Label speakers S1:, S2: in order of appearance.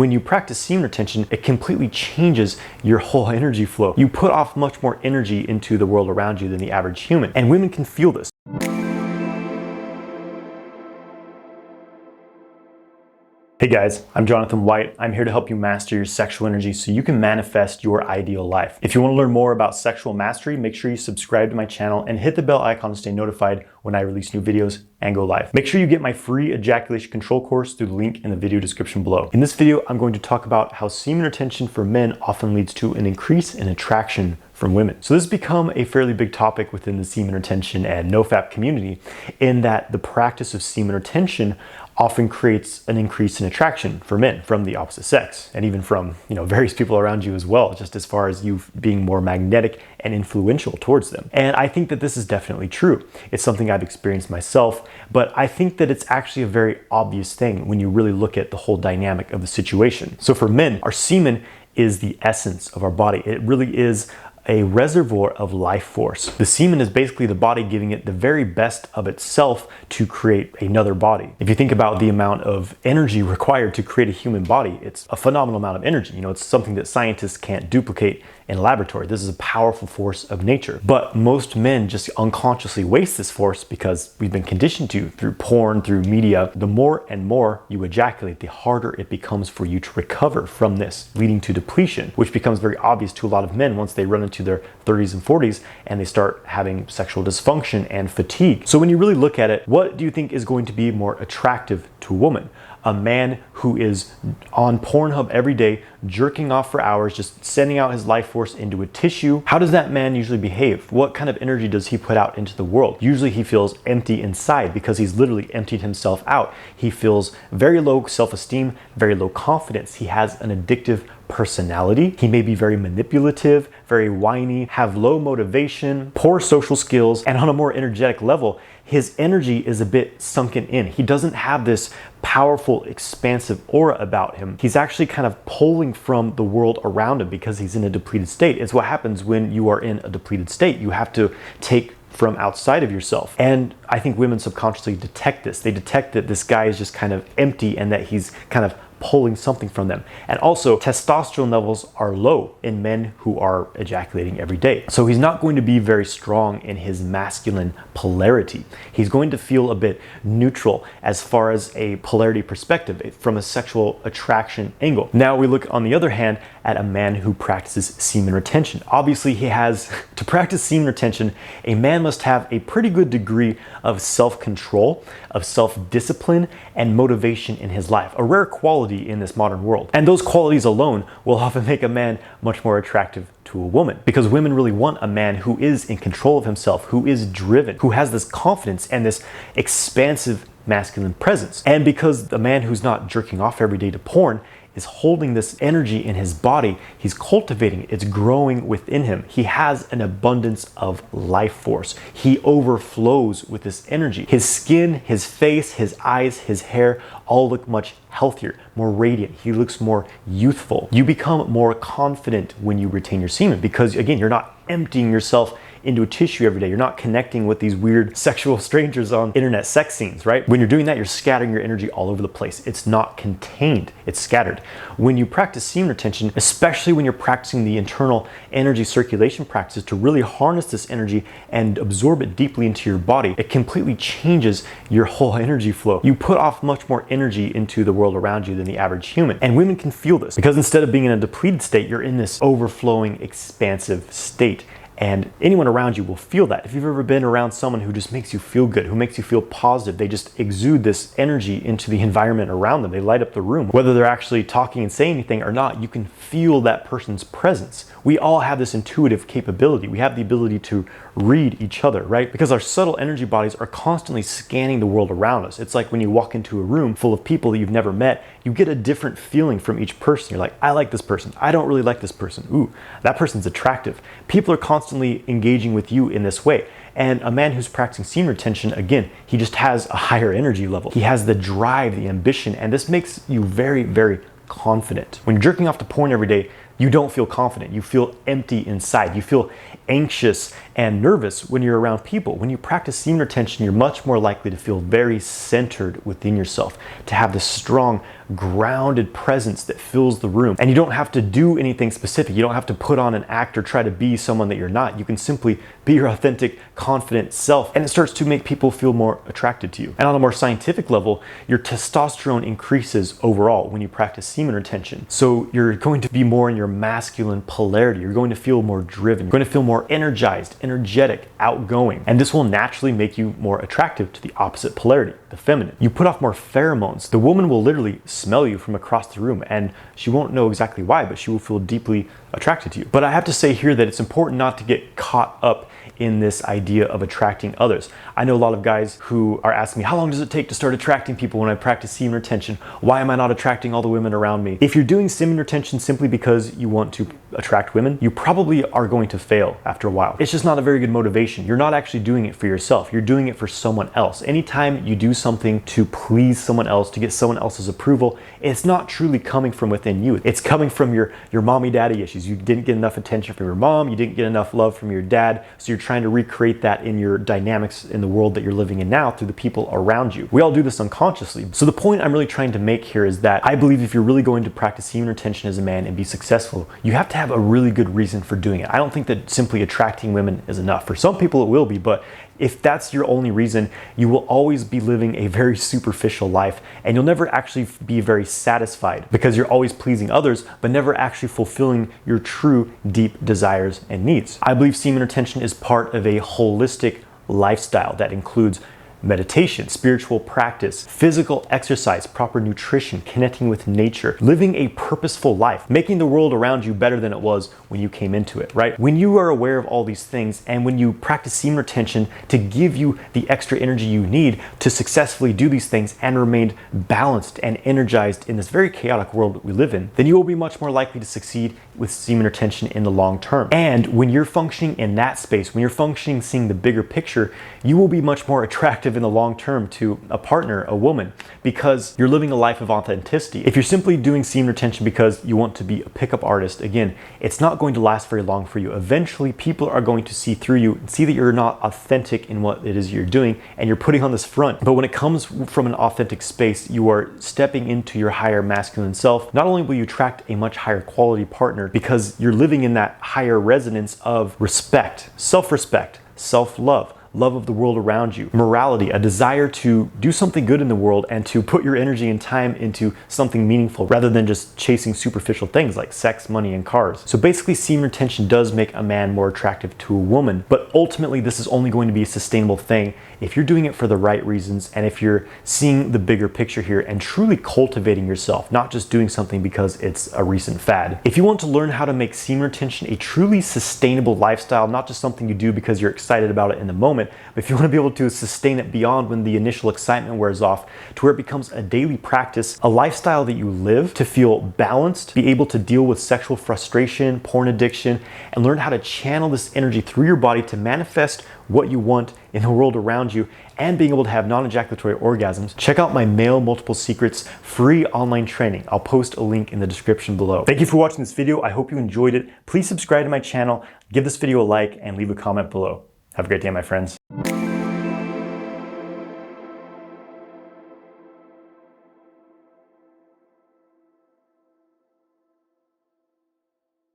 S1: When you practice semen retention, it completely changes your whole energy flow. You put off much more energy into the world around you than the average human, and women can feel this. Hey guys, I'm Jonathan White. I'm here to help you master your sexual energy so you can manifest your ideal life. If you want to learn more about sexual mastery, make sure you subscribe to my channel and hit the bell icon to stay notified when I release new videos and go live. Make sure you get my free ejaculation control course through the link in the video description below. In this video, I'm going to talk about how semen retention for men often leads to an increase in attraction from women. So this has become a fairly big topic within the semen retention and NoFap community, in that the practice of semen retention often creates an increase in attraction for men from the opposite sex, and even from various people around you as well, just as far as you being more magnetic and influential towards them. And I think that this is definitely true. It's something I've experienced myself, but I think that it's actually a very obvious thing when you really look at the whole dynamic of the situation. So for men, our semen is the essence of our body. It really is a reservoir of life force. The semen is basically the body giving it the very best of itself to create another body. If you think about the amount of energy required to create a human body, it's a phenomenal amount of energy. It's something that scientists can't duplicate in a laboratory. This is a powerful force of nature. But most men just unconsciously waste this force because we've been conditioned to through porn, through media. The more and more you ejaculate, the harder it becomes for you to recover from this, leading to depletion, which becomes very obvious to a lot of men once they run into their 30s and 40s and they start having sexual dysfunction and fatigue. So when you really look at it, what do you think is going to be more attractive to a woman? A man who is on Pornhub every day, jerking off for hours, just sending out his life force into a tissue. How does that man usually behave? What kind of energy does he put out into the world? Usually he feels empty inside because he's literally emptied himself out. He feels very low self-esteem, very low confidence. He has an addictive personality. He may be very manipulative, very whiny, have low motivation, poor social skills, and on a more energetic level, his energy is a bit sunken in. He doesn't have this powerful, expansive aura about him. He's actually kind of pulling from the world around him because he's in a depleted state. It's what happens when you are in a depleted state. You have to take from outside of yourself. And I think women subconsciously detect this. They detect that this guy is just kind of empty and that he's kind of pulling something from them. And also, testosterone levels are low in men who are ejaculating every day. So he's not going to be very strong in his masculine polarity. He's going to feel a bit neutral as far as a polarity perspective from a sexual attraction angle. Now we look, on the other hand, at a man who practices semen retention. Obviously, to practice semen retention, a man must have a pretty good degree of self-control, of self-discipline, and motivation in his life, a rare quality in this modern world. And those qualities alone will often make a man much more attractive to a woman, because women really want a man who is in control of himself, who is driven, who has this confidence and this expansive masculine presence. And because the man who's not jerking off every day to porn is holding this energy in his body, he's cultivating it, it's growing within him. He has an abundance of life force. He overflows with this energy. His skin, his face, his eyes, his hair all look much healthier, more radiant. He looks more youthful. You become more confident when you retain your semen because, again, you're not emptying yourself into a tissue every day. You're not connecting with these weird sexual strangers on internet sex scenes, right? When you're doing that, you're scattering your energy all over the place. It's not contained, it's scattered. When you practice semen retention, especially when you're practicing the internal energy circulation practices to really harness this energy and absorb it deeply into your body, it completely changes your whole energy flow. You put off much more energy into the world around you than the average human. And women can feel this because instead of being in a depleted state, you're in this overflowing, expansive state. And anyone around you will feel that. If you've ever been around someone who just makes you feel good, who makes you feel positive, they just exude this energy into the environment around them. They light up the room. Whether they're actually talking and saying anything or not, you can feel that person's presence. We all have this intuitive capability. We have the ability to read each other, right? Because our subtle energy bodies are constantly scanning the world around us. It's like when you walk into a room full of people that you've never met, you get a different feeling from each person. You're like, I like this person. I don't really like this person. Ooh, that person's attractive. People are constantly engaging with you in this way. And a man who's practicing semen retention, again, he just has a higher energy level. He has the drive, the ambition, and this makes you very, very confident. When you're jerking off to porn every day, You don't feel confident. You feel empty inside. You feel anxious and nervous when you're around people. When you practice semen retention, you're much more likely to feel very centered within yourself, to have this strong, grounded presence that fills the room. And you don't have to do anything specific. You don't have to put on an act or try to be someone that you're not. You can simply be your authentic, confident self, and it starts to make people feel more attracted to you. And on a more scientific level, your testosterone increases overall when you practice semen retention. So you're going to be more in your masculine polarity. You're going to feel more driven. You're going to feel more energized, energetic, outgoing. And this will naturally make you more attractive to the opposite polarity, the feminine. You put off more pheromones. The woman will literally smell you from across the room, and she won't know exactly why, but she will feel deeply attracted to you. But I have to say here that it's important not to get caught up in this idea of attracting others. I know a lot of guys who are asking me, how long does it take to start attracting people when I practice semen retention? Why am I not attracting all the women around me? If you're doing semen retention simply because you want to attract women, you probably are going to fail after a while. It's just not a very good motivation. You're not actually doing it for yourself. You're doing it for someone else. Anytime you do something to please someone else, to get someone else's approval, it's not truly coming from within you. It's coming from your mommy daddy issues. You didn't get enough attention from your mom. You didn't get enough love from your dad. So you're trying to recreate that in your dynamics in the world that you're living in now through the people around you. We all do this unconsciously. So the point I'm really trying to make here is that I believe if you're really going to practice semen retention as a man and be successful, you have to have a really good reason for doing it. I don't think that simply attracting women is enough. For some people it will be, but if that's your only reason, you will always be living a very superficial life, and you'll never actually be very satisfied because you're always pleasing others, but never actually fulfilling your true deep desires and needs. I believe semen retention is part of a holistic lifestyle that includes meditation, spiritual practice, physical exercise, proper nutrition, connecting with nature, living a purposeful life, making the world around you better than it was when you came into it, right? When you are aware of all these things and when you practice semen retention to give you the extra energy you need to successfully do these things and remain balanced and energized in this very chaotic world that we live in, then you will be much more likely to succeed with semen retention in the long term. And when you're functioning in that space, when you're functioning seeing the bigger picture, you will be much more attractive in the long term to a partner, a woman, because you're living a life of authenticity. If you're simply doing semen retention because you want to be a pickup artist, again, it's not going to last very long for you. Eventually, people are going to see through you and see that you're not authentic in what it is you're doing and you're putting on this front. But when it comes from an authentic space, you are stepping into your higher masculine self. Not only will you attract a much higher quality partner because you're living in that higher resonance of respect, self-respect, self-love, love of the world around you, morality, a desire to do something good in the world and to put your energy and time into something meaningful rather than just chasing superficial things like sex, money, and cars. So basically, semen retention does make a man more attractive to a woman, but ultimately this is only going to be a sustainable thing if you're doing it for the right reasons and if you're seeing the bigger picture here and truly cultivating yourself, not just doing something because it's a recent fad. If you want to learn how to make semen retention a truly sustainable lifestyle, not just something you do because you're excited about it in the moment, but if you want to be able to sustain it beyond when the initial excitement wears off to where it becomes a daily practice, a lifestyle that you live to feel balanced, be able to deal with sexual frustration, porn addiction, and learn how to channel this energy through your body to manifest what you want in the world around you and being able to have non-ejaculatory orgasms, check out my Male Multiple Secrets free online training. I'll post a link in the description below. Thank you for watching this video. I hope you enjoyed it. Please subscribe to my channel, give this video a like, and leave a comment below. Have a great day, my friends.